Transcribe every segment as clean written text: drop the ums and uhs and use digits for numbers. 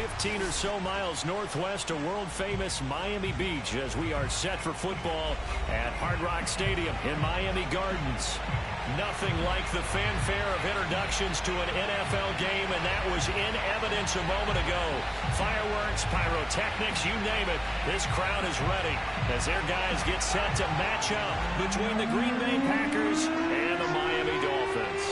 15 or so miles northwest of world-famous Miami Beach as we are set for football at Hard Rock Stadium in Miami Gardens. Nothing like the fanfare of introductions to an NFL game, and that was in evidence a moment ago. Fireworks, pyrotechnics, you name it. This crowd is ready as their guys get set to match up between the Green Bay Packers and the Miami Dolphins.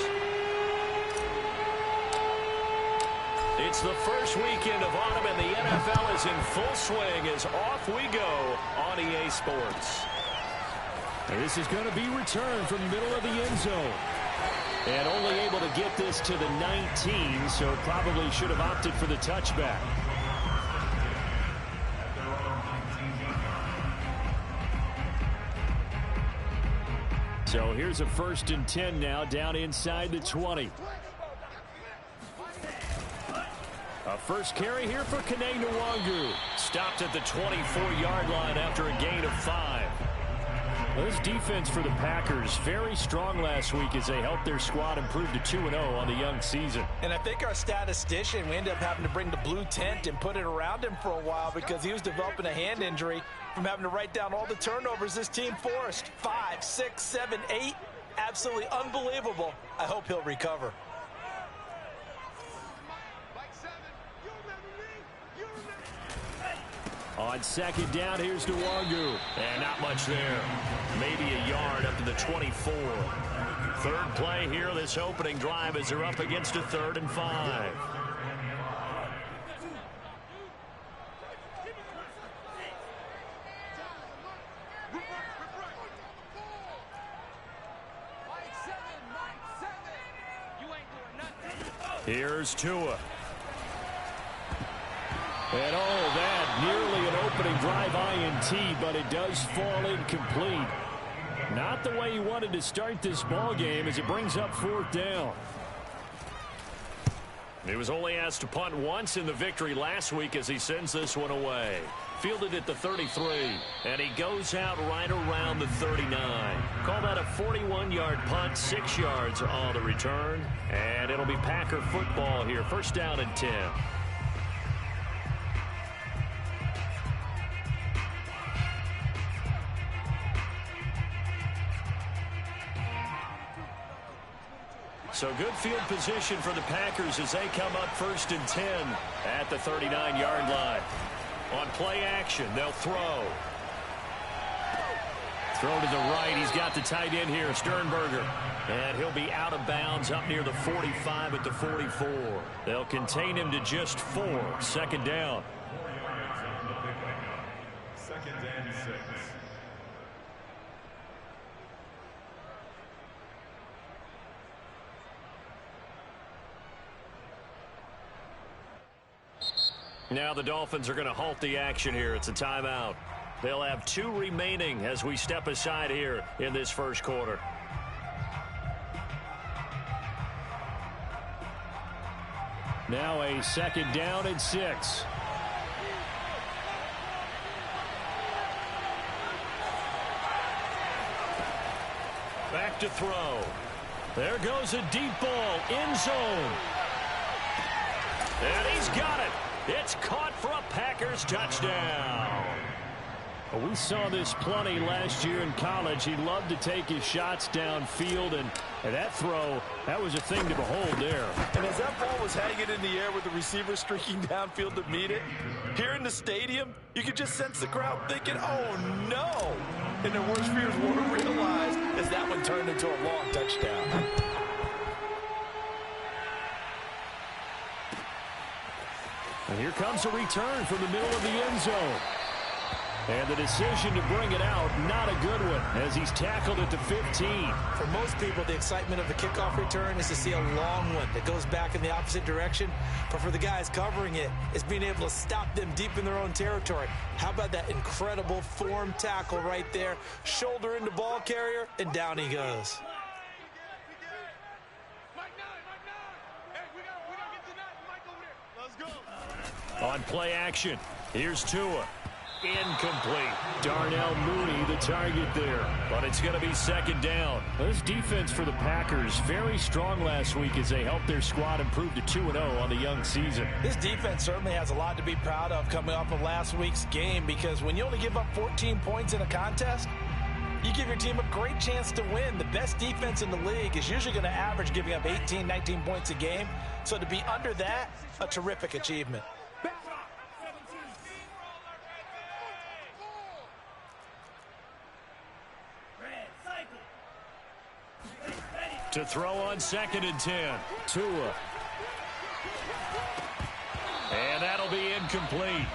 It's the first weekend of autumn, and the NFL is in full swing as off we go on EA Sports. And this is going to be returned from the middle of the end zone. And only able to get this to the 19, so probably should have opted for the touchback. So here's a 1st and 10 now, down inside the 20. A first carry here for Kene Nwangu. Stopped at the 24-yard line after a gain of 5. This defense for the Packers, very strong last week as they helped their squad improve to 2-0 on the young season. And I think our statistician, we ended up having to bring the blue tent and put it around him for a while because he was developing a hand injury from having to write down all the turnovers this team forced. 5, 6, 7, 8. Absolutely unbelievable. I hope he'll recover. On 2nd down, here's Nwangu. And not much there. Maybe a yard up to the 24. Third play here, this opening drive as they're up against a 3rd and 5. Here's Tua. And that nearly an opening drive INT, but it does fall incomplete. Not the way he wanted to start this ball game as it brings up 4th down. He was only asked to punt once in the victory last week as he sends this one away. Fielded at the 33, and he goes out right around the 39. Call that a 41-yard punt, 6 yards on the return, and it'll be Packer football here. 1st down and 10. So good field position for the Packers as they come up 1st and 10 at the 39-yard line. On play action, they'll throw. Throw to the right. He's got the tight end here, Sternberger. And he'll be out of bounds up near the 45 at the 44. They'll contain him to just 4. 2nd down. 2nd and 6. Now the Dolphins are going to halt the action here. It's a timeout. They'll have 2 remaining as we step aside here in this 1st quarter. Now a 2nd down and 6. Back to throw. There goes a deep ball, end zone. And he's got it. It's caught for a Packers touchdown. Well, we saw this plenty last year in college. He loved to take his shots downfield, and that throw, that was a thing to behold there. And as that ball was hanging in the air with the receiver streaking downfield to meet it, here in the stadium, you could just sense the crowd thinking, oh, no. And their worst fears weren't realized as that one turned into a long touchdown. And here comes a return from the middle of the end zone. And the decision to bring it out, not a good one, as he's tackled at the 15. For most people, the excitement of the kickoff return is to see a long one that goes back in the opposite direction. But for the guys covering it, it's being able to stop them deep in their own territory. How about that incredible form tackle right there? Shoulder into ball carrier, and down he goes. On play action, here's Tua. incomplete. Darnell Mooney the target there, but it's going to be second down. This defense for the Packers very strong last week as they helped their squad improve to 2-0 on the young season. This defense certainly has a lot to be proud of coming off of last week's game, because when you only give up 14 points in a contest, you give your team a great chance to win. The best defense in the league is usually going to average giving up 18, 19 points a game. So to be under that, a terrific achievement. To throw on 2nd and 10. Tua. And that'll be incomplete.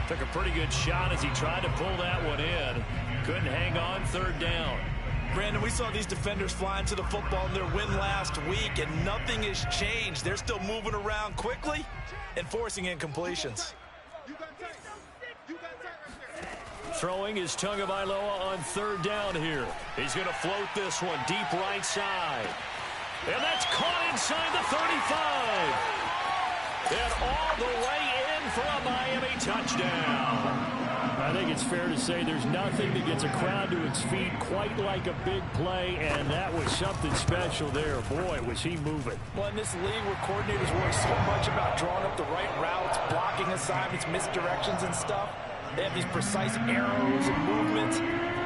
Took a pretty good shot as he tried to pull that one in. Couldn't hang on, 3rd down. Brandon, we saw these defenders flying to the football in their win last week, and nothing has changed. They're still moving around quickly and forcing incompletions. Throwing is Tagovailoa on 3rd down here. He's going to float this one deep right side. And that's caught inside the 35. And all the way in for a Miami touchdown. I think it's fair to say there's nothing that gets a crowd to its feet quite like a big play, and that was something special there. Boy, was he moving. Well, in this league where coordinators worry so much about drawing up the right routes, blocking assignments, misdirections and stuff, they have these precise arrows and movements.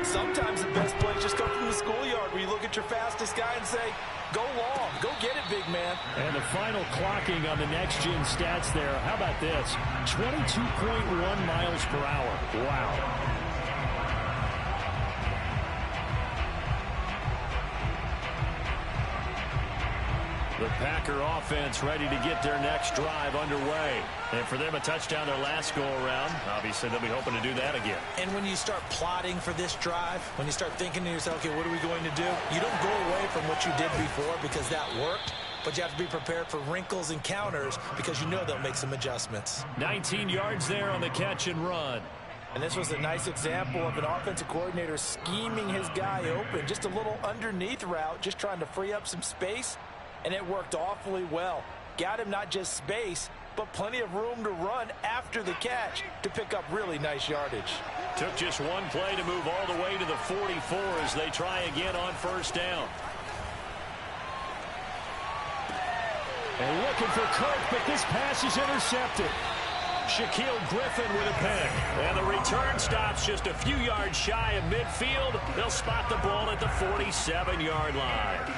Sometimes the best plays just come from the schoolyard, where you look at your fastest guy and say, go long, go get it, big man. And the final clocking on the next-gen stats there, how about this? 22.1 miles per hour. Wow. The Packer offense ready to get their next drive underway. And for them, a touchdown their last go-around. Obviously, they'll be hoping to do that again. And when you start plotting for this drive, when you start thinking to yourself, okay, what are we going to do? You don't go away from what you did before because that worked, but you have to be prepared for wrinkles and counters because you know they'll make some adjustments. 19 yards there on the catch and run. And this was a nice example of an offensive coordinator scheming his guy open. Just a little underneath route, just trying to free up some space. And it worked awfully well. Got him not just space, but plenty of room to run after the catch to pick up really nice yardage. Took just one play to move all the way to the 44 as they try again on 1st down. And looking for Kirk, but this pass is intercepted. Shaquille Griffin with a pick. And the return stops just a few yards shy of midfield. They'll spot the ball at the 47-yard line.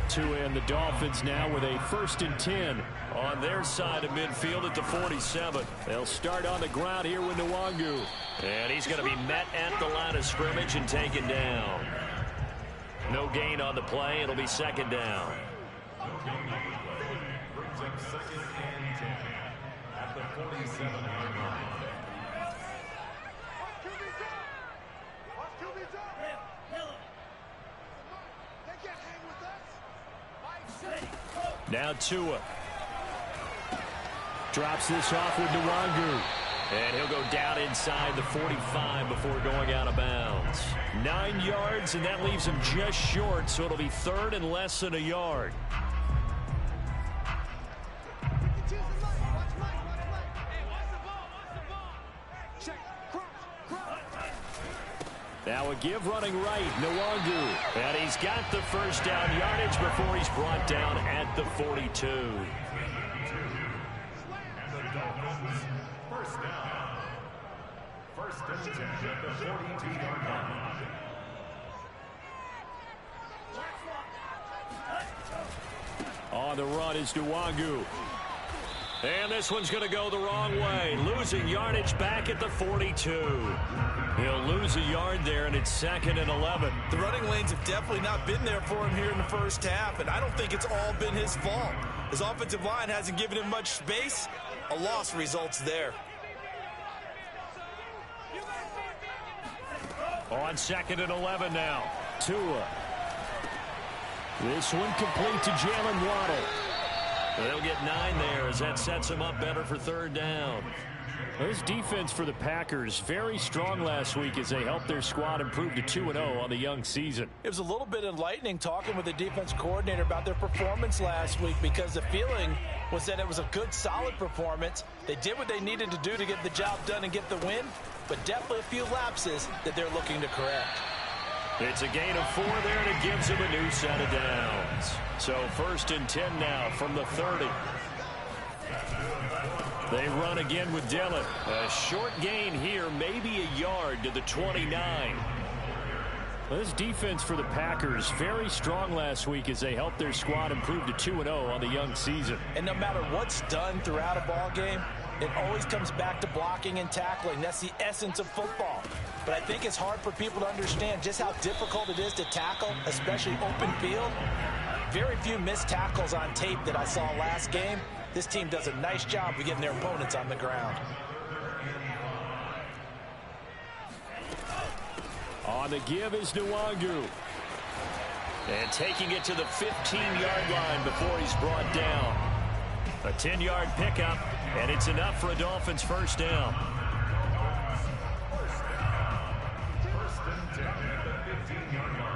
Tua and the Dolphins now with a 1st and 10 on their side of midfield at the 47. They'll start on the ground here with Nwangu. And he's going to be met at the line of scrimmage and taken down. No gain on the play. It'll be 2nd down. Brings up 2nd and 10 at the 47-yard line. Now Tua. Drops this off with Nwangu. And he'll go down inside the 45 before going out of bounds. 9 yards, and that leaves him just short, so it'll be 3rd and less than a yard. Now a give running right, Nwangu. And he's got the 1st down yardage before he's brought down at the 42. And the Dolphins, 1st down. 1st and 10 at the 42-yard line. On the run is Nwangu. And this one's going to go the wrong way. Losing yardage back at the 42. He'll lose a yard there, and it's 2nd and 11. The running lanes have definitely not been there for him here in the 1st half, and I don't think it's all been his fault. His offensive line hasn't given him much space. A loss results there. On 2nd and 11 now. Tua. This one complete to Jalen Waddle. They'll get 9 there as that sets him up better for 3rd down. This defense for the Packers very strong last week as they helped their squad improve to 2-0 on the young season. It was a little bit enlightening talking with the defense coordinator about their performance last week, because the feeling was that it was a good, solid performance, They did what they needed to do to get the job done and get the win, but definitely a few lapses that they're looking to correct. It's a gain of 4 there, and it gives them a new set of downs. So 1st and 10 now from the 30. They run again with Dillon. A short gain here, maybe a yard to the 29. Well, this defense for the Packers, very strong last week as they helped their squad improve to 2-0 on the young season. And no matter what's done throughout a ball game, it always comes back to blocking and tackling. That's the essence of football. But I think it's hard for people to understand just how difficult it is to tackle, especially open field. Very few missed tackles on tape that I saw last game. This team does a nice job of getting their opponents on the ground. On the give is Nwangu. And taking it to the 15-yard line before he's brought down. A 10-yard pickup, and it's enough for a Dolphins first down. First and 10 at the 15-yard line.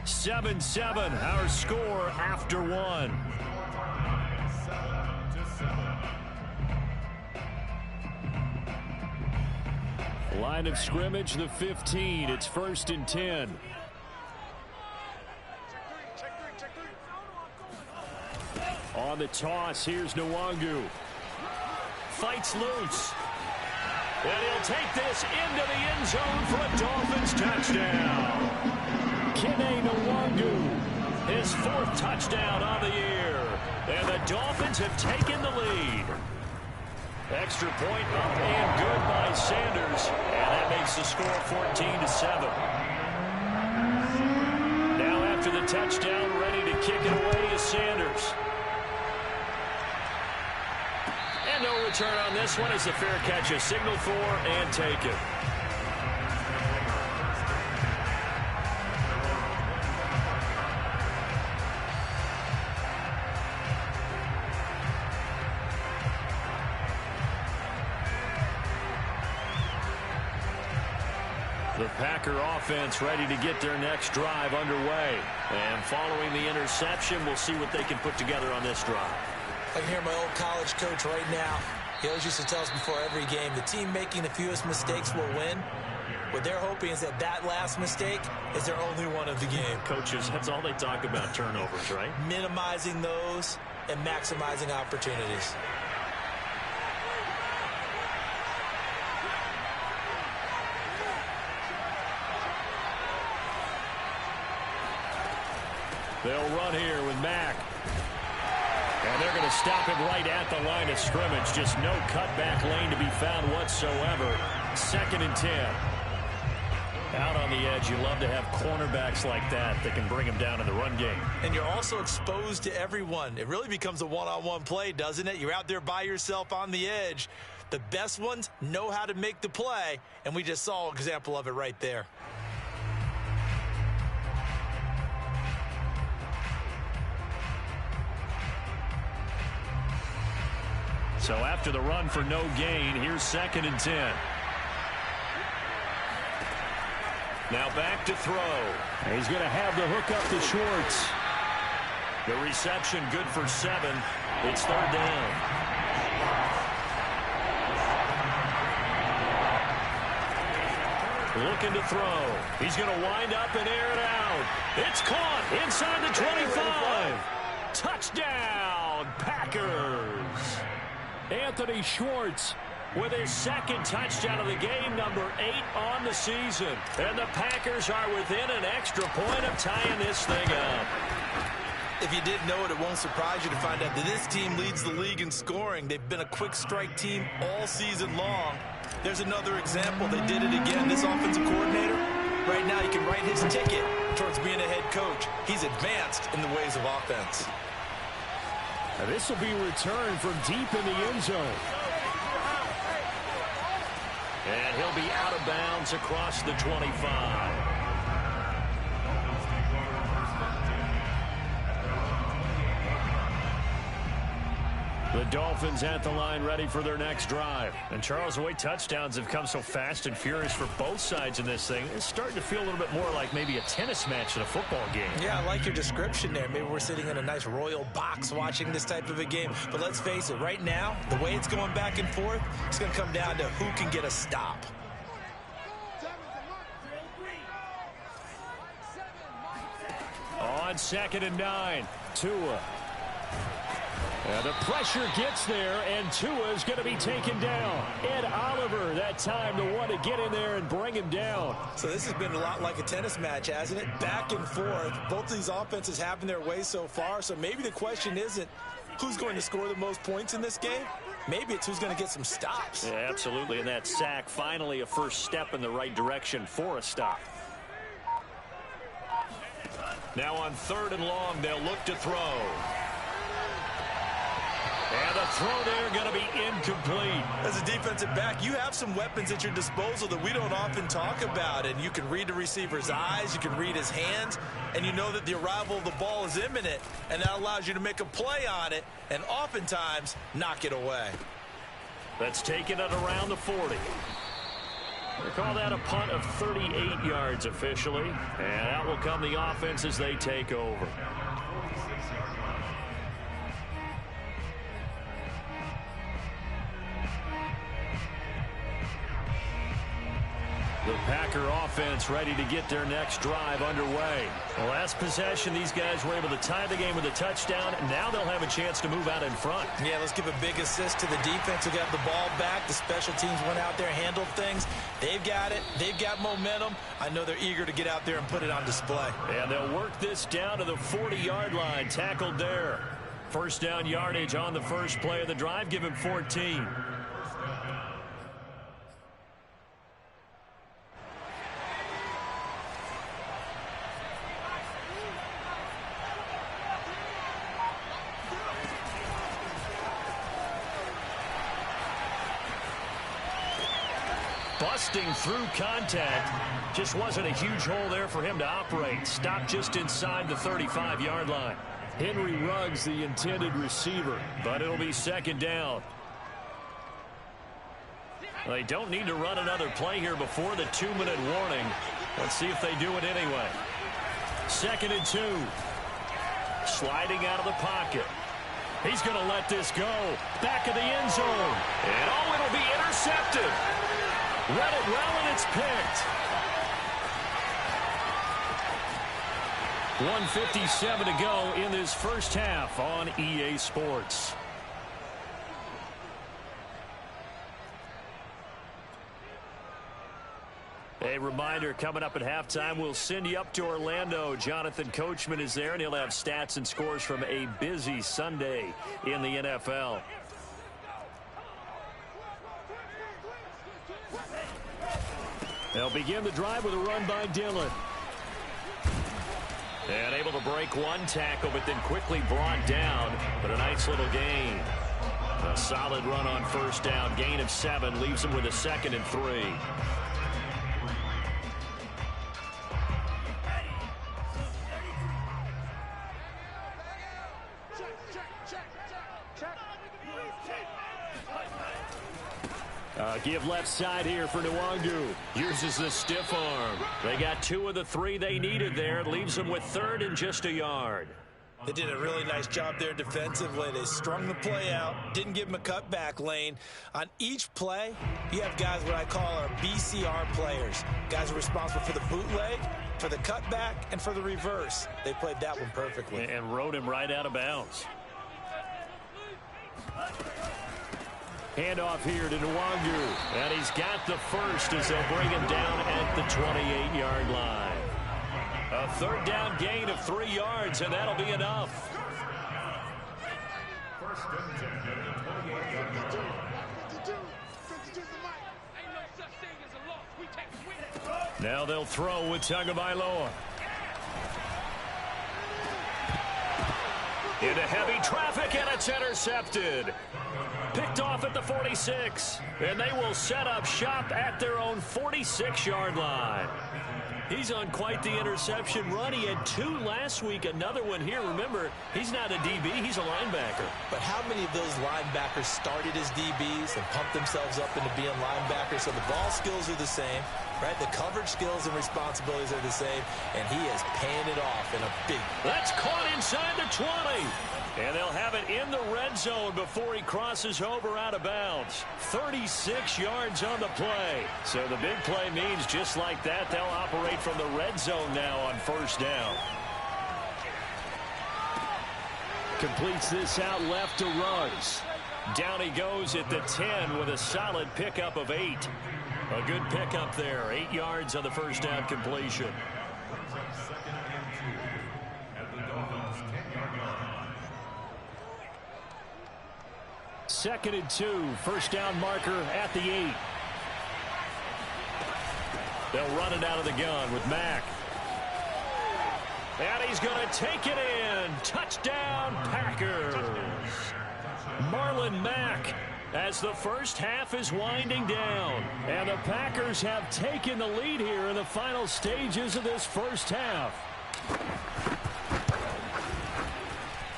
7-7, our score after 1. 7-7. Line of scrimmage, the 15. It's 1st and 10. On the toss, here's Nwangu. Fights loose. And he'll take this into the end zone for a Dolphins touchdown. Kene Nwangu. His 4th touchdown on the year. And the Dolphins have taken the lead. Extra point up and good by Sanders. And that makes the score 14-7. Now after the touchdown, ready to kick it away is Sanders. And no return on this one as the fair catch is signaled for and taken. The Packer offense ready to get their next drive underway. And following the interception, we'll see what they can put together on this drive. I can hear my old college coach right now. He always used to tell us before every game, the team making the fewest mistakes will win. What they're hoping is that that last mistake is their only one of the game. Coaches, that's all they talk about, turnovers, right? Minimizing those and maximizing opportunities. They'll run here with Mack. And they're going to stop him right at the line of scrimmage. Just no cutback lane to be found whatsoever. 2nd and 10. Out on the edge, you love to have cornerbacks like that can bring him down in the run game. And you're also exposed to everyone. It really becomes a one-on-one play, doesn't it? You're out there by yourself on the edge. The best ones know how to make the play, and we just saw an example of it right there. So after the run for no gain, here's 2nd and 10. Now back to throw. He's going to have the hook up to Schwartz. The reception good for 7. It's 3rd down. Looking to throw. He's going to wind up and air it out. It's caught inside the 25. Touchdown, Packers. Anthony Schwartz with his 2nd touchdown of the game, number 8 on the season. And the Packers are within an extra point of tying this thing up. If you didn't know it, it won't surprise you to find out that this team leads the league in scoring. They've been a quick strike team all season long. There's another example. They did it again. This offensive coordinator, right now, you can write his ticket towards being a head coach. He's advanced in the ways of offense. Now this will be returned from deep in the end zone. And he'll be out of bounds across the 25. The The Dolphins at the line ready for their next drive. And Charles, the way touchdowns have come so fast and furious for both sides in this thing, it's starting to feel a little bit more like maybe a tennis match than a football game. Yeah, I like your description there. Maybe we're sitting in a nice royal box watching this type of a game. But let's face it, right now, the way it's going back and forth, it's going to come down to who can get a stop. On 2nd and 9, Tua. And the pressure gets there, and Tua is going to be taken down. Ed Oliver, that time, the one to get in there and bring him down. So this has been a lot like a tennis match, hasn't it? Back and forth. Both of these offenses having their way so far, so maybe the question isn't who's going to score the most points in this game. Maybe it's who's going to get some stops. Yeah, absolutely, and that sack, finally a first step in the right direction for a stop. Now on 3rd and long, they'll look to throw. And the throw there going to be incomplete. As a defensive back, you have some weapons at your disposal that we don't often talk about. And you can read the receiver's eyes, you can read his hands, and you know that the arrival of the ball is imminent. And that allows you to make a play on it and oftentimes knock it away. Let's take it at around the 40. They call that a punt of 38 yards officially. And out will come the offense as they take over. The Packer offense ready to get their next drive underway. The last possession, these guys were able to tie the game with a touchdown. Now they'll have a chance to move out in front. Yeah, let's give a big assist to the defense who got the ball back. The special teams went out there, handled things. They've got it. They've got momentum. I know they're eager to get out there and put it on display. And they'll work this down to the 40-yard line. Tackled there. First down yardage on the first play of the drive. Give him 14. Busting through contact. Just wasn't a huge hole there for him to operate. Stopped just inside the 35-yard line. Henry Ruggs, the intended receiver, but it'll be 2nd down. They don't need to run another play here before the 2-minute warning. Let's see if they do it anyway. 2nd and 2. Sliding out of the pocket. He's going to let this go. Back of the end zone. And oh, it'll be intercepted. Read it well, and it's picked. 1:57 to go in this first half on EA Sports. A reminder, coming up at halftime, we'll send you up to Orlando. Jonathan Coachman is there, and he'll have stats and scores from a busy Sunday in the NFL. They'll begin the drive with a run by Dillon. And able to break one tackle, but then quickly brought down. But a nice little gain. A solid run on first down. Gain of 7 leaves him with a 2nd and 3. Give left side here for Nwangu. Uses the stiff arm. They got 2 of the 3 they needed there. It leaves them with 3rd and just a yard. They did a really nice job there defensively. They strung the play out, didn't give them a cutback lane. On each play, you have guys what I call our BCR players. Guys are responsible for the bootleg, for the cutback, and for the reverse. They played that one perfectly. And rode him right out of bounds. Handoff here to Nwangu. And he's got the first as they'll bring him down at the 28-yard line. A 3rd down gain of 3 yards, and that'll be enough. First and 10 at the 28-yard line. Now they'll throw with Tagovailoa. Into heavy traffic, and it's intercepted. Picked off at the 46, and they will set up shop at their own 46-yard line. He's on quite the interception run. He had 2 last week, another one here. Remember, he's not a DB, he's a linebacker. But how many of those linebackers started as DBs and pumped themselves up into being linebackers? So the ball skills are the same, right? The coverage skills and responsibilities are the same, and he is paying it off in a big. That's caught inside the 20. And they'll have it in the red zone before he crosses over out of bounds. 36 yards on the play. So the big play means just like that, they'll operate from the red zone now on first down. Completes this out left to Ruggs. Down he goes at the 10 with a solid pickup of 8. A good pickup there. 8 yards on the first down completion. Second and 2 at the Dolphins' 10-yard line. 2nd and 2, first down marker at the 8. They'll run it out of the gun with Mack. And he's going to take it in. Touchdown, Packers. Marlon Mack as the first half is winding down. And the Packers have taken the lead here in the final stages of this first half.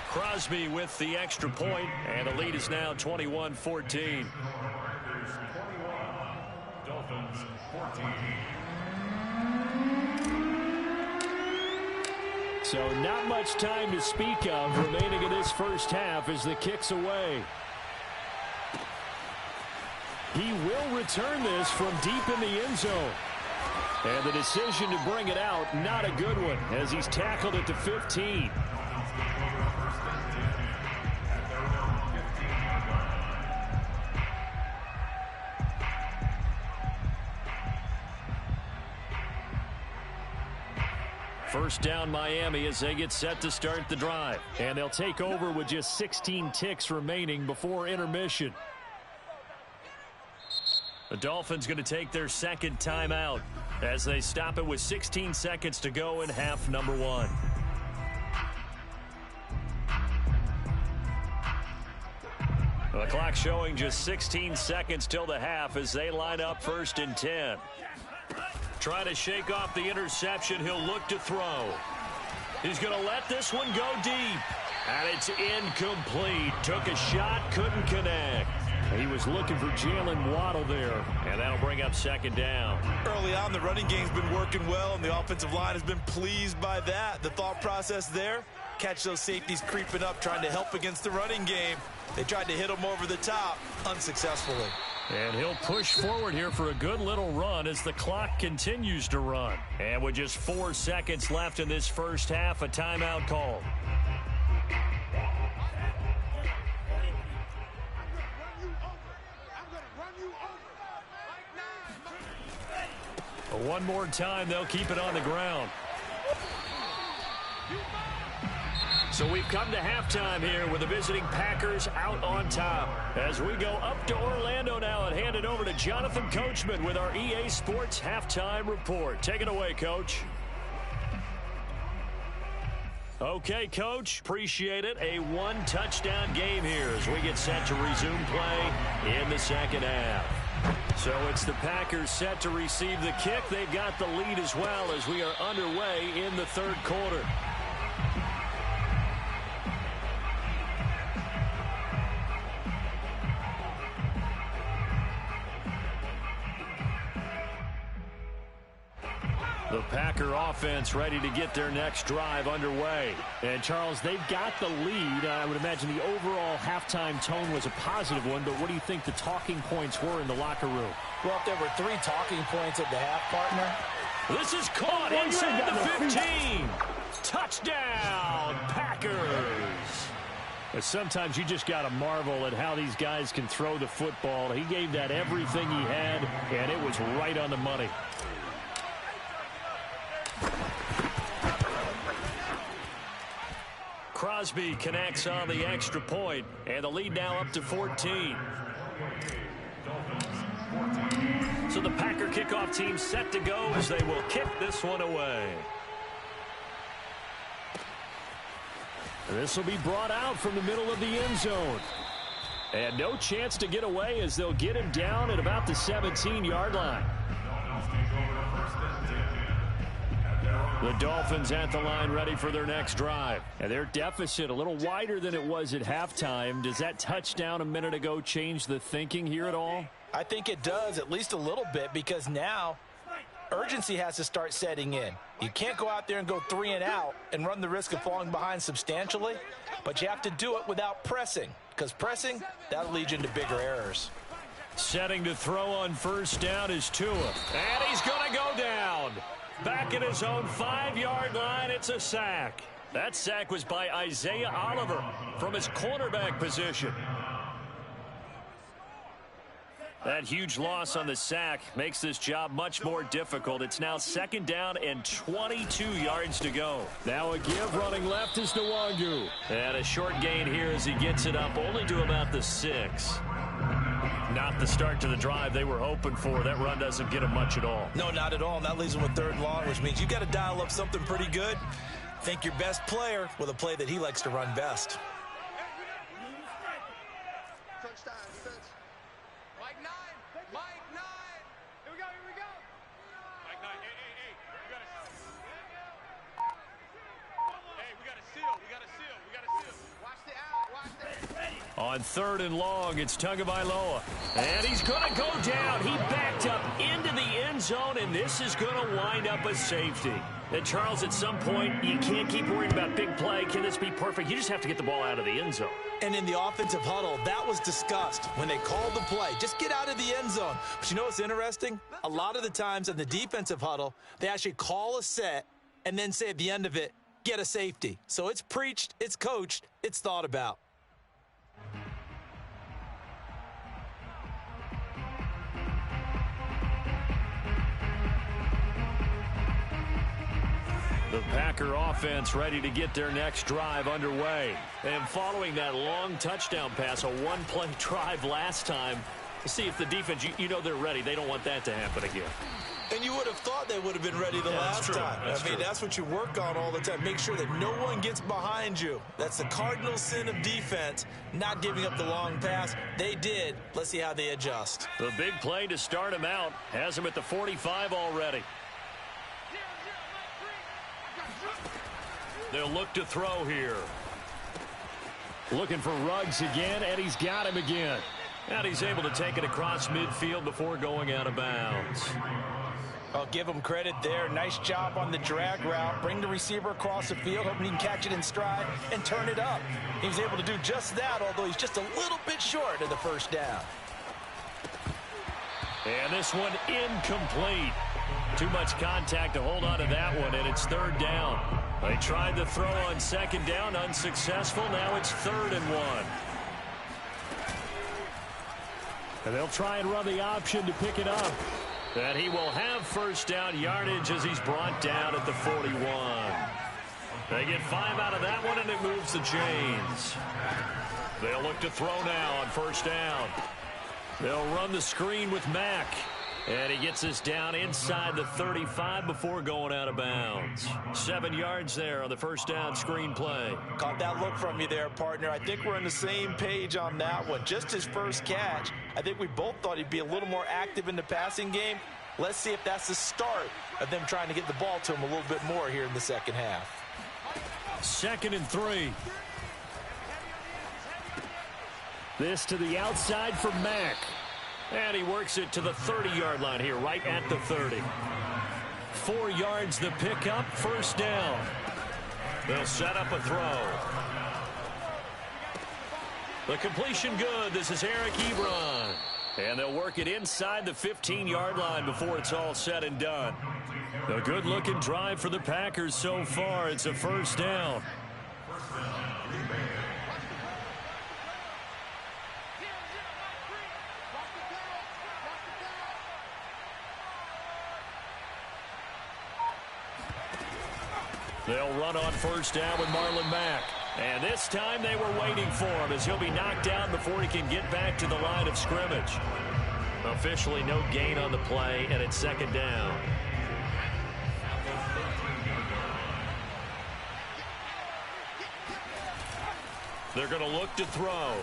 Crosby with the extra point, and the lead is now 21-14. Packers 21, Dolphins 14. So not much time to speak of remaining in this first half as the kick's away. He will return this from deep in the end zone. And the decision to bring it out, not a good one, as he's tackled at the 15. First down Miami as they get set to start the drive. And they'll take over with just 16 ticks remaining before intermission. The Dolphins going to take their second timeout as they stop it with 16 seconds to go in half number 1. The clock showing just 16 seconds till the half as they line up 1st and 10. Trying to shake off the interception. He'll look to throw. He's going to let this one go deep. And it's incomplete. Took a shot, couldn't connect. He was looking for Jalen Waddle there. And that'll bring up 2nd down. Early on, the running game's been working well, and the offensive line has been pleased by that. The thought process there, catch those safeties creeping up, trying to help against the running game. They tried to hit him over the top, unsuccessfully. And he'll push forward here for a good little run as the clock continues to run. And with just 4 seconds left in this first half, a timeout called. One more time, they'll keep it on the ground. So we've come to halftime here with the visiting Packers out on top. As we go up to Orlando now and hand it over to Jonathan Coachman with our EA Sports Halftime Report. Take it away, Coach. Okay, Coach, appreciate it. A 1-touchdown game here as we get set to resume play in the second half. So it's the Packers set to receive the kick. They've got the lead as well as we are underway in the third quarter. The Packer offense ready to get their next drive underway. And, Charles, they've got the lead. I would imagine the overall halftime tone was a positive one, but what do you think the talking points were in the locker room? Well, if there were 3 talking points at the half, partner. This is caught inside the 15. Touchdown, Packers. But sometimes you just got to marvel at how these guys can throw the football. He gave that everything he had, and it was right on the money. Crosby connects on the extra point, and the lead now up to 14. So the Packer kickoff team set to go as they will kick this one away. This will be brought out from the middle of the end zone. And no chance to get away as they'll get him down at about the 17-yard line. The Dolphins at the line ready for their next drive. And their deficit a little wider than it was at halftime. Does that touchdown a minute ago change the thinking here at all? I think it does, at least a little bit, because now urgency has to start setting in. You can't go out there and go 3 and out and run the risk of falling behind substantially, but you have to do it without pressing, because pressing, that'll lead you into bigger errors. Setting to throw on first down is Tua. And he's going to go down. Back at his own 5-yard line, it's a sack. That sack was by Isaiah Oliver from his cornerback position. That huge loss on the sack makes this job much more difficult. It's now 2nd down and 22 yards to go. Now a give running left is Nwangu. And a short gain here as he gets it up only to about the 6. Not the start to the drive they were hoping for. That run doesn't get them much at all. No, not at all. And that leaves them with 3rd and long, which means you got to dial up something pretty good. Think your best player with a play that he likes to run best. On 3rd and long, it's Tagovailoa. And he's going to go down. He backed up into the end zone, and this is going to wind up a safety. And, Charles, at some point, you can't keep worrying about big play. Can this be perfect? You just have to get the ball out of the end zone. And in the offensive huddle, that was discussed when they called the play. Just get out of the end zone. But you know what's interesting? A lot of the times in the defensive huddle, they actually call a set and then say at the end of it, get a safety. So it's preached, it's coached, it's thought about. The Packer offense ready to get their next drive underway. And following that long touchdown pass, a one-play drive last time, to see if the defense, you know they're ready. They don't want that to happen again. And you would have thought they would have been ready the last time. I mean, that's what you work on all the time. Make sure that no one gets behind you. That's the cardinal sin of defense, not giving up the long pass. They did. Let's see how they adjust. The big play to start him out has him at the 45 already. They'll look to throw here. Looking for Ruggs again, and he's got him again. And he's able to take it across midfield before going out of bounds. I'll give him credit there. Nice job on the drag route. Bring the receiver across the field, hoping he can catch it in stride and turn it up. He was able to do just that, although he's just a little bit short of the first down. And this one incomplete. Too much contact to hold on to that one, and it's 3rd down. They tried the throw on 2nd down, unsuccessful. Now it's 3rd and 1. And they'll try and run the option to pick it up. And he will have first down yardage as he's brought down at the 41. They get 5 out of that one, and it moves the chains. They'll look to throw now on first down. They'll run the screen with Mack. And he gets us down inside the 35 before going out of bounds. 7 yards there on the first down screen play. Caught that look from you there, partner. I think we're on the same page on that one. Just his first catch. I think we both thought he'd be a little more active in the passing game. Let's see if that's the start of them trying to get the ball to him a little bit more here in the second half. 2nd and 3. This to the outside for Mack. And he works it to the 30-yard line here, right at the 30. 4 yards the pickup, first down. They'll set up a throw. The completion good. This is Eric Ebron. And they'll work it inside the 15-yard line before it's all said and done. A good-looking drive for the Packers so far. It's a first down. They'll run on first down with Marlon Mack. And this time they were waiting for him as he'll be knocked down before he can get back to the line of scrimmage. Officially no gain on the play, and it's 2nd down. They're going to look to throw.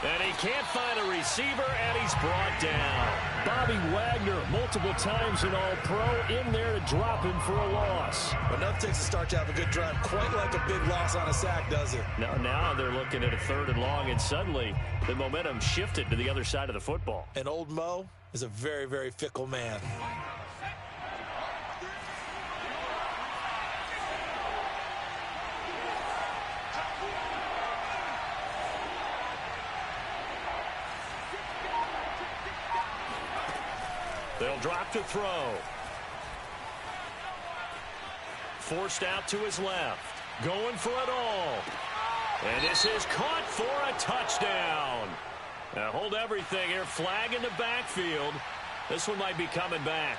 And he can't find a receiver, and he's brought down. Bobby Wagner, multiple times an All-Pro, in there to drop him for a loss. Enough takes to start to have a good drive. Quite like a big loss on a sack, does it? Now they're looking at a 3rd and long, and suddenly the momentum shifted to the other side of the football. And old Mo is a very, very fickle man. They'll drop to throw. Forced out to his left. Going for it all. And this is caught for a touchdown. Now hold everything here. Flag in the backfield. This one might be coming back.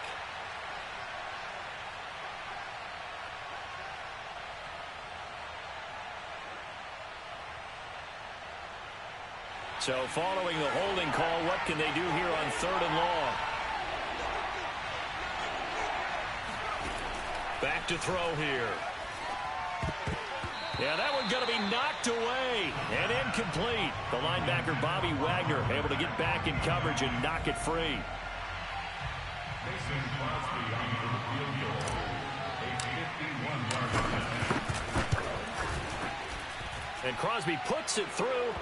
So following the holding call, what can they do here on 3rd and long? Back to throw here. Yeah, that one's going to be knocked away and incomplete. The linebacker, Bobby Wagner, able to get back in coverage and knock it free. And Crosby puts it through.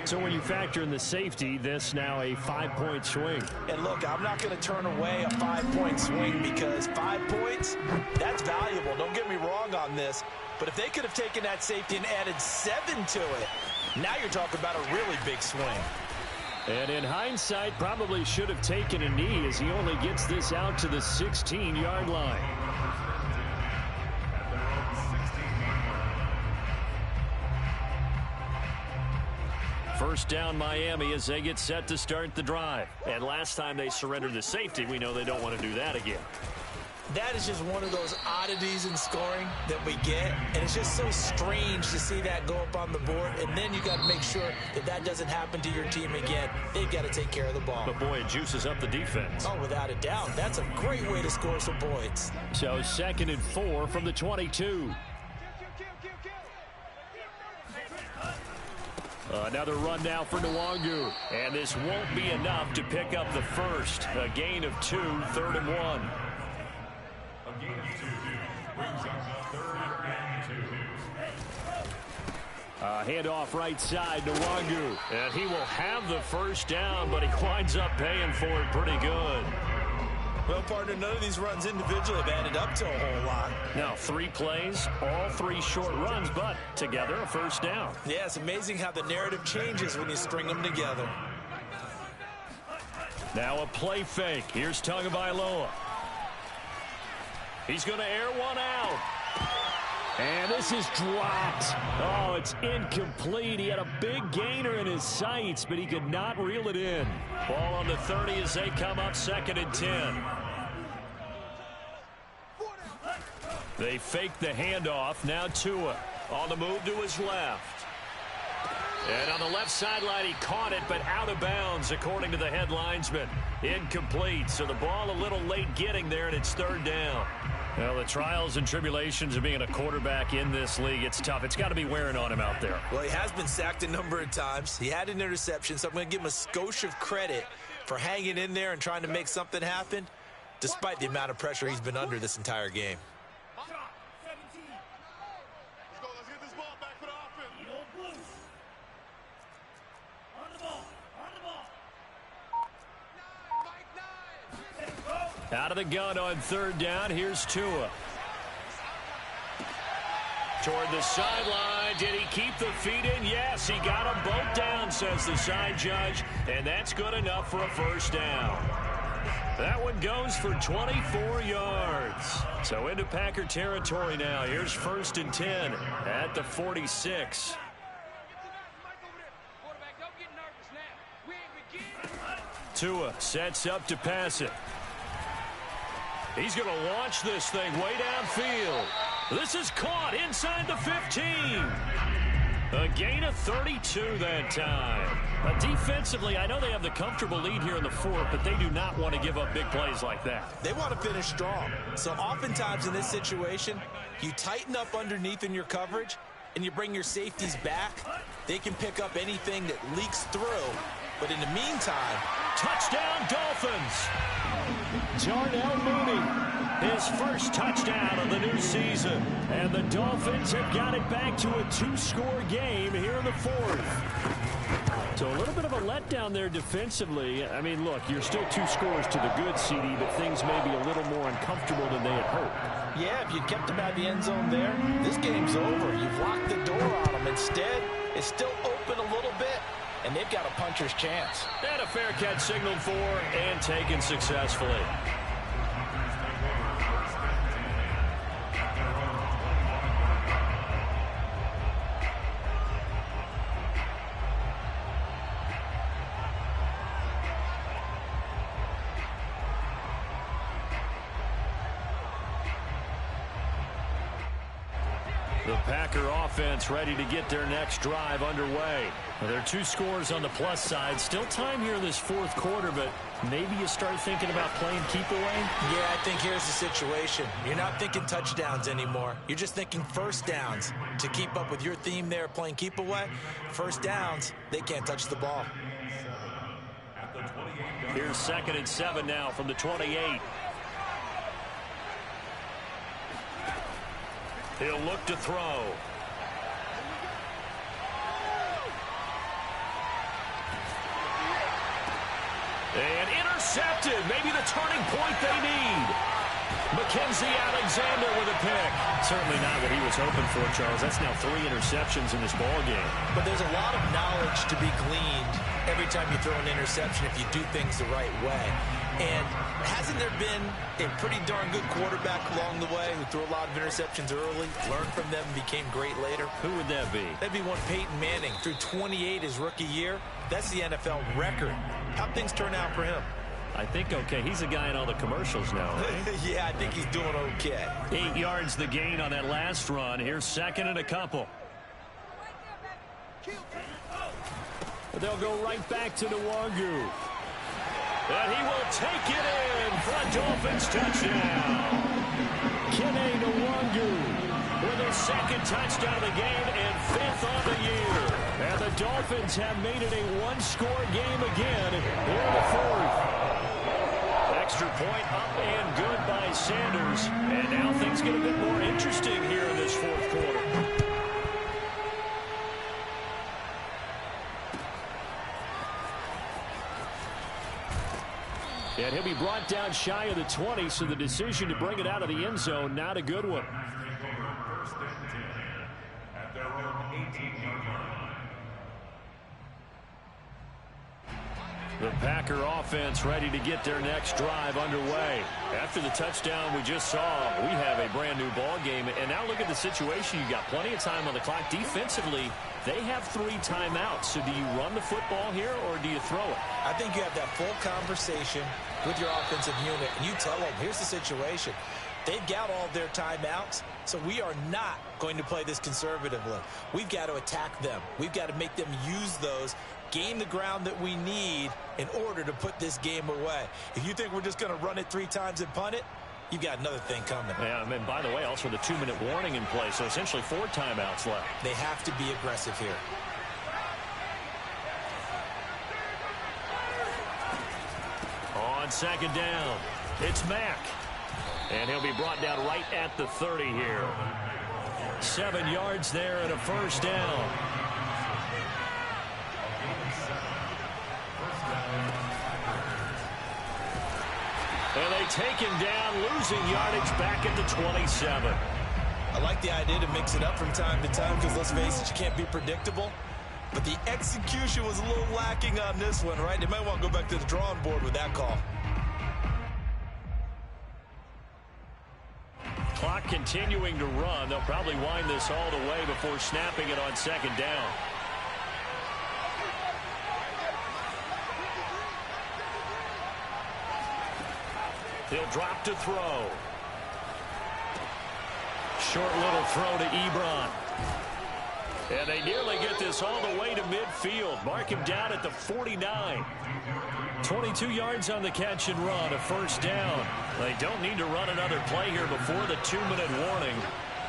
So when you factor in the safety, this now a 5-point swing. And look, I'm not going to turn away a 5-point swing because 5 points, that's valuable. Don't get me wrong on this. But if they could have taken that safety and added 7 to it, now you're talking about a really big swing. And in hindsight, probably should have taken a knee as he only gets this out to the 16-yard line. First down Miami as they get set to start the drive. And last time they surrendered the safety, we know they don't want to do that again. That is just one of those oddities in scoring that we get. And it's just so strange to see that go up on the board. And then you got to make sure that that doesn't happen to your team again. They've got to take care of the ball. But boy, it juices up the defense. Oh, without a doubt. That's a great way to score some points. So 2nd and 4 from the 22. Another run now for Nwangu. And this won't be enough to pick up the first. A gain of 2, 3rd and 1. A gain of 2 brings up the 3rd and 2. Handoff right side, Nwangu. And he will have the first down, but he winds up paying for it pretty good. Well, partner, none of these runs individually have added up to a whole lot. Now 3 plays, all 3 short runs, but together a first down. Yeah, it's amazing how the narrative changes when you string them together. Now a play fake. Here's Tagovailoa. He's going to air one out. And this is dropped. Oh, it's incomplete. He had a big gainer in his sights, but he could not reel it in. Ball on the 30 as they come up 2nd and 10. They fake the handoff. Now Tua on the move to his left. And on the left sideline, he caught it, but out of bounds, according to the head linesman. Incomplete. So the ball a little late getting there, and it's 3rd down. Well, the trials and tribulations of being a quarterback in this league, it's tough. It's got to be wearing on him out there. Well, he has been sacked a number of times. He had an interception, so I'm going to give him a skosh of credit for hanging in there and trying to make something happen, despite the amount of pressure he's been under this entire game. Let's get this ball back for the offense. Out of the gun on 3rd down. Here's Tua. Toward the sideline. Did he keep the feet in? Yes, he got them both down, says the side judge. And that's good enough for a first down. That one goes for 24 yards. So into Packer territory now. Here's 1st and 10 at the 46. Tua sets up to pass it. He's going to launch this thing way downfield. This is caught inside the 15. A gain of 32 that time. Defensively, I know they have the comfortable lead here in the 4th, but they do not want to give up big plays like that. They want to finish strong. So oftentimes in this situation, you tighten up underneath in your coverage, and you bring your safeties back, they can pick up anything that leaks through. But in the meantime, touchdown Dolphins. Darnell Mooney, his first touchdown of the new season. And the Dolphins have got it back to a 2-score game here in the fourth. So a little bit of a letdown there defensively. I mean, look, you're still 2 scores to the good, CD, but things may be a little more uncomfortable than they had hoped. Yeah, if you kept them out of the end zone there, this game's over. You've locked the door on them. Instead, it's still open a little bit, and they've got a puncher's chance. And a fair catch signaled for and taken successfully. The Packer offense ready to get their next drive underway. Well, there are 2 scores on the plus side. Still time here in this fourth quarter, but maybe you start thinking about playing keep away? Yeah, I think here's the situation. You're not thinking touchdowns anymore. You're just thinking first downs. To keep up with your theme there, playing keep away, first downs, they can't touch the ball. Here's 2nd and 7 now from the 28. He'll look to throw. And intercepted. Maybe the turning point they need. Mackenzie Alexander with a pick. Certainly not what he was hoping for, Charles. That's now 3 interceptions in this ball game. But there's a lot of knowledge to be gleaned every time you throw an interception if you do things the right way. And hasn't there been a pretty darn good quarterback along the way who threw a lot of interceptions early, learned from them, and became great later? Who would that be? That'd be one Peyton Manning. Threw 28 his rookie year. That's the NFL record. How'd things turn out for him? I think okay. He's a guy in all the commercials now, right? Yeah, I think he's doing okay. 8 yards the gain on that last run. Here's 2nd and a couple. They'll go right back to Nwangu. And he will take it in for a Dolphins touchdown. Kene Nwangu with his 2nd touchdown of the game and 5th on the year. And the Dolphins have made it a 1-score game again here in the fourth. Extra point up and good by Sanders. And now things get a bit more interesting here in this fourth quarter. And he'll be brought down shy of the 20, so the decision to bring it out of the end zone, not a good one. First and 10 at their own 18-yard line. The Packer offense ready to get their next drive underway. After the touchdown we just saw, we have a brand new ball game. And now look at the situation. You got plenty of time on the clock. Defensively, they have 3 timeouts. So do you run the football here or do you throw it? I think you have that full conversation with your offensive unit, and you tell them, here's the situation. They've got all their timeouts, so we are not going to play this conservatively. We've got to attack them. We've got to make them use those, gain the ground that we need in order to put this game away. If you think we're just going to run it 3 times and punt it, you've got another thing coming. Yeah, and by the way, also the 2-minute warning in play, so essentially 4 timeouts left. They have to be aggressive here. On 2nd down, it's Mack. And he'll be brought down right at the 30 here. 7 yards there and a first down. And they take him down, losing yardage back at the 27. I like the idea to mix it up from time to time because, let's face it, you can't be predictable. But the execution was a little lacking on this one, right? They might want to go back to the drawing board with that call. Clock continuing to run. They'll probably wind this all the way before snapping it on 2nd down. He'll drop to throw. Short little throw to Ebron. And they nearly get this all the way to midfield. Mark him down at the 49. 22 yards on the catch and run, a first down. They don't need to run another play here before the 2-minute warning.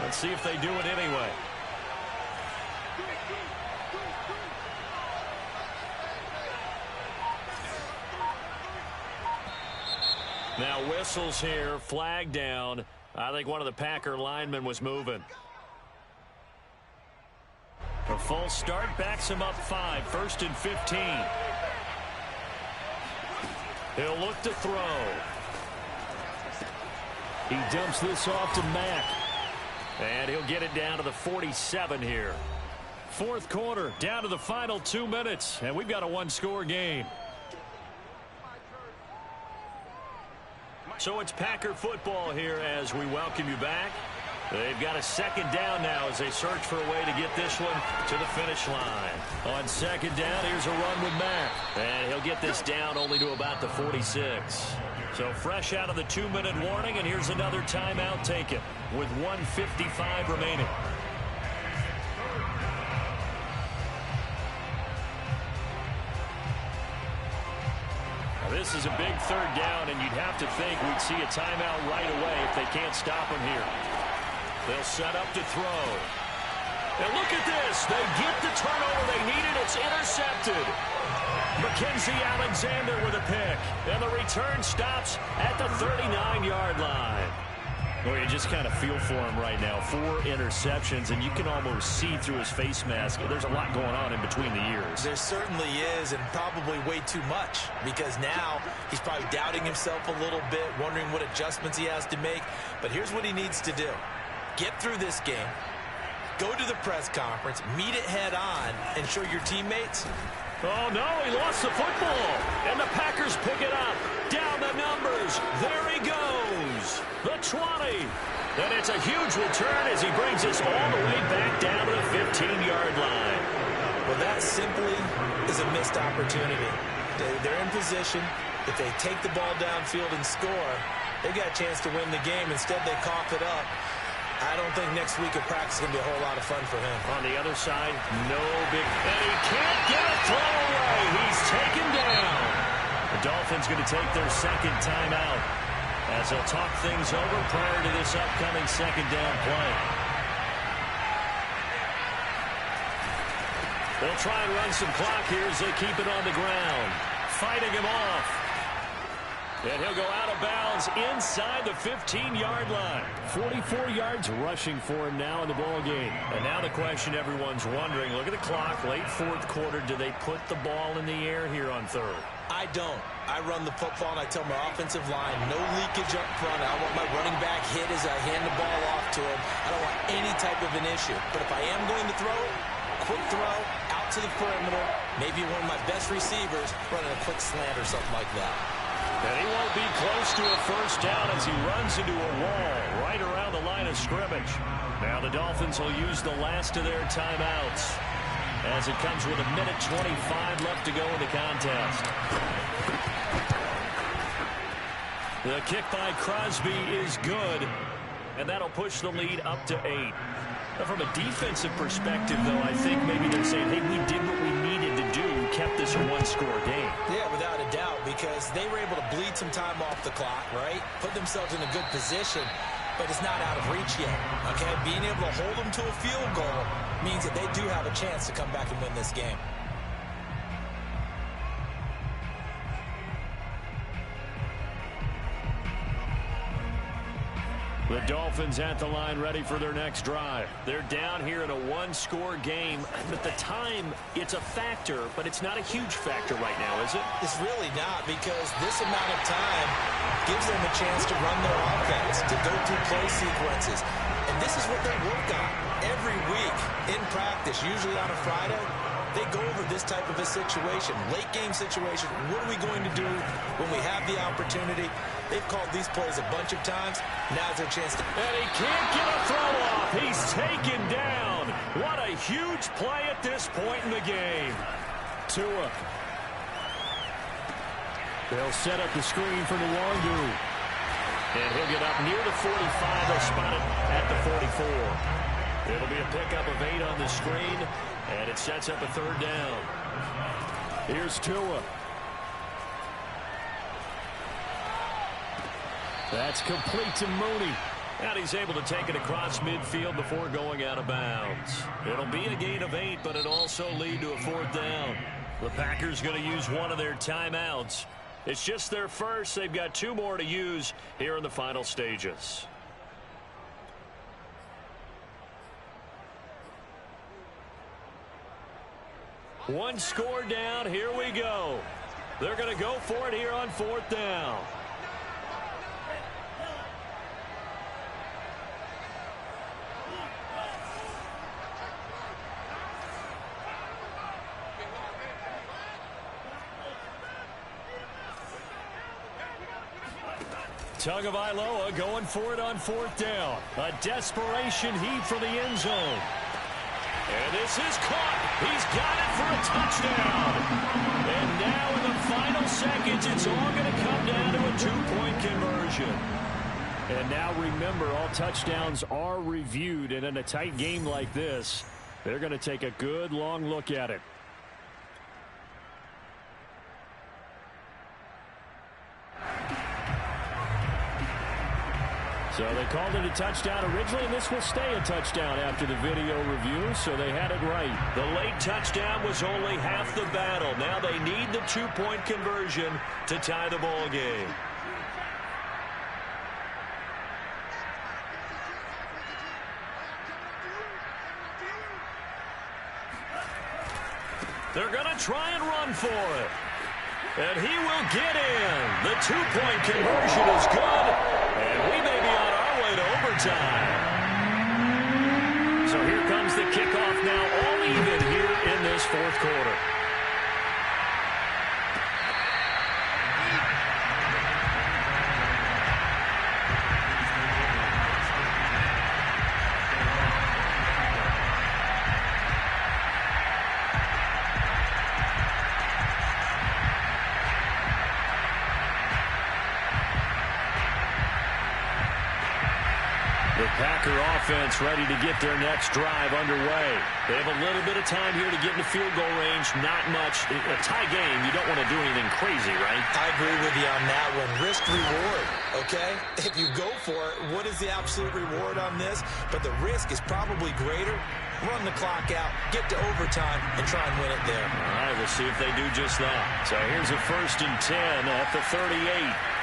Let's see if they do it anyway. Now whistles here, flag down. I think one of the Packer linemen was moving. A false start backs him up 5, 1st and 15. He'll look to throw. He dumps this off to Mack. And he'll get it down to the 47 here. Fourth quarter, down to the final 2 minutes, and we've got a one-score game. So it's Packer football here as we welcome you back. They've got a second down now as they search for a way to get this one to the finish line. On second down, here's a run with Mack. And he'll get this down only to about the 46. So fresh out of the 2-minute warning, and here's another timeout taken with 1:55 remaining. This is a big third down, and you'd have to think we'd see a timeout right away if they can't stop him here. They'll set up to throw. And look at this. They get the turnover they needed. It's intercepted. Mackenzie Alexander with a pick. And the return stops at the 39-yard line. Well, you just kind of feel for him right now. 4 interceptions, and you can almost see through his face mask. There's a lot going on in between the ears. There certainly is, and probably way too much, because now he's probably doubting himself a little bit, wondering what adjustments he has to make. But here's what he needs to do. Get through this game, go to the press conference, meet it head on, and show your teammates. Oh, no, he lost the football, and the Packers pick it up. Down the numbers. There he goes. The 20. And it's a huge return as he brings us all the way back down to the 15-yard line. Well, that simply is a missed opportunity. They're in position. If they take the ball downfield and score, they got a chance to win the game. Instead, they cough it up. I don't think next week of practice is going to be a whole lot of fun for him. On the other side, no big... And he can't get a throw away. He's taken down. The Dolphins going to take their second timeout as they'll talk things over prior to this upcoming second down play. They'll try and run some clock here as they keep it on the ground. Fighting him off. And he'll go out of bounds inside the 15-yard line. 44 yards rushing for him now in the ball game. And now the question everyone's wondering, look at the clock, late fourth quarter, do they put the ball in the air here on third? I don't. I run the football, and I tell my offensive line, no leakage up front. I want my running back hit as I hand the ball off to him. I don't want any type of an issue. But if I am going to throw it, quick throw, out to the perimeter, maybe one of my best receivers running a quick slant or something like that. And he won't be close to a first down as he runs into a wall right around the line of scrimmage. Now the Dolphins will use the last of their timeouts as it comes with 1:25 left to go in the contest. The kick by Crosby is good, and that'll push the lead up to 8. Now from a defensive perspective, though, I think maybe they're saying, hey, we did what we needed to do, kept this a one-score game. Yeah, without a doubt, because they were able to bleed some time off the clock, right? Put themselves in a good position, but it's not out of reach yet, okay? Being able to hold them to a field goal means that they do have a chance to come back and win this game. The Dolphins at the line ready for their next drive. They're down here in a one-score game. At the time, it's a factor, but it's not a huge factor right now, is it? It's really not, because this amount of time gives them a chance to run their offense, to go through play sequences. And this is what they work on every week in practice, usually on a Friday. They go over this type of a situation, late game situation. What are we going to do when we have the opportunity? They've called these plays a bunch of times. Now's their chance to... And he can't get a throw off. He's taken down. What a huge play at this point in the game. Tua. They'll set up the screen for Nwangu. And he'll get up near the 45. They'll spot it at the 44. It'll be a pickup of 8 on the screen, and it sets up a third down. Here's Tua. That's complete to Mooney. And he's able to take it across midfield before going out of bounds. It'll be a gain of 8, but it'll also lead to a fourth down. The Packers going to use one of their timeouts It's just their first. They've got 2 more to use here in the final stages. One score down. Here we go. They're going to go for it here on 4th down. Tagovailoa going for it on 4th down. A desperation heave for the end zone. And this is caught. He's got it for a touchdown. And now in the final seconds, it's all going to come down to a 2-point conversion. And now remember, all touchdowns are reviewed. And in a tight game like this, they're going to take a good long look at it. So they called it a touchdown originally, and this will stay a touchdown after the video review, so they had it right. The late touchdown was only half the battle. Now they need the 2-point conversion to tie the ball game. They're going to try and run for it. And he will get in. The 2-point conversion is good. And we may be on our way to overtime. So here comes the kickoff now, all even here in this 4th quarter. Packer offense ready to get their next drive underway. They have a little bit of time here to get into field goal range. Not much. A tie game, you don't want to do anything crazy, right? I agree with you on that one. Risk reward, okay? If you go for it, what is the absolute reward on this? But the risk is probably greater. Run the clock out, get to overtime, and try and win it there. All right, we'll see if they do just that. So here's a 1st and 10 at the 38.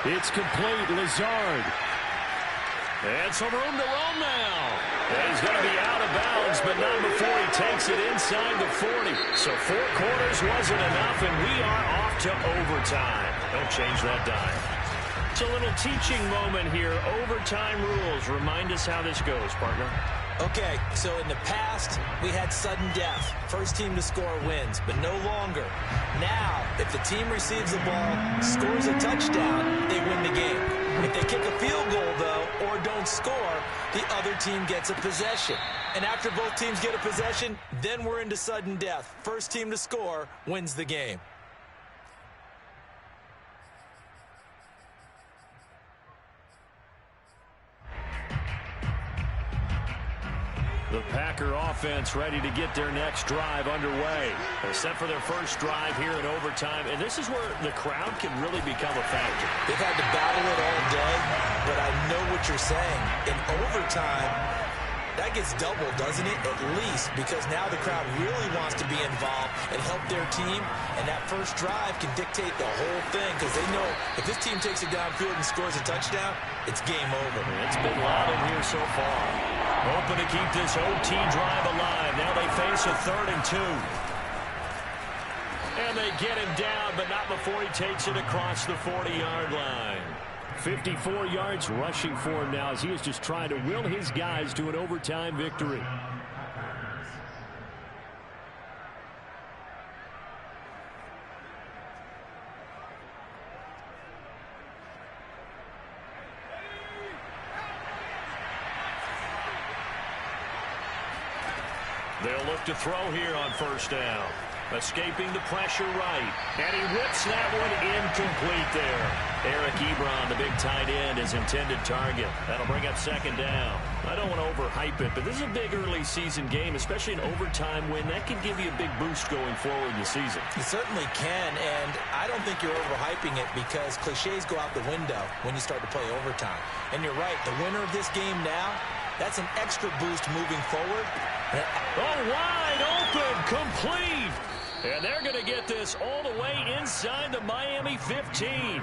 It's complete. Lazard. And some room to roam now. And he's going to be out of bounds, but not before he takes it inside the 40. So 4 quarters wasn't enough, and we are off to overtime. Don't change that dime. It's a little teaching moment here. Overtime rules. Remind us how this goes, partner. Okay, so in the past, we had sudden death. First team to score wins, but no longer. Now, if the team receives the ball, scores a touchdown, they win the game. If they kick a field goal, though, or don't score, the other team gets a possession. And after both teams get a possession, then we're into sudden death. First team to score wins the game. The Packer offense ready to get their next drive underway. They're set for their first drive here in overtime, and this is where the crowd can really become a factor. They've had to battle it all day, but I know what you're saying. In overtime, that gets doubled, doesn't it? At least, because now the crowd really wants to be involved and help their team, and that first drive can dictate the whole thing, because they know if this team takes it downfield and scores a touchdown, it's game over. It's been loud in here so far. Hoping to keep this OT drive alive. Now they face a 3rd and 2. And they get him down, but not before he takes it across the 40-yard line. 54 yards rushing for him now as he is just trying to will his guys to an overtime victory. They'll look to throw here on 1st down. Escaping the pressure right. And he whips that one incomplete there. Eric Ebron, the big tight end, his intended target. That'll bring up 2nd down. I don't want to overhype it, but this is a big early season game, especially an overtime win. That can give you a big boost going forward in the season. It certainly can, and I don't think you're overhyping it because cliches go out the window when you start to play overtime. And you're right, the winner of this game now That's an extra boost moving forward. Oh, wide open, complete. And they're going to get this all the way inside the Miami 15.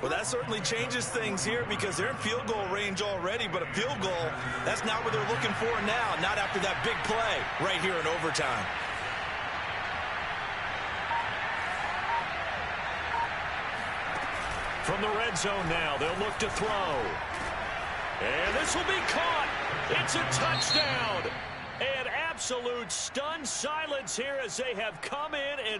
Well, that certainly changes things here because they're in field goal range already, but a field goal, that's not what they're looking for now, not after that big play right here in overtime. From the red zone now, they'll look to throw. And this will be caught. It's a touchdown. An absolute stunned silence here as they have come in and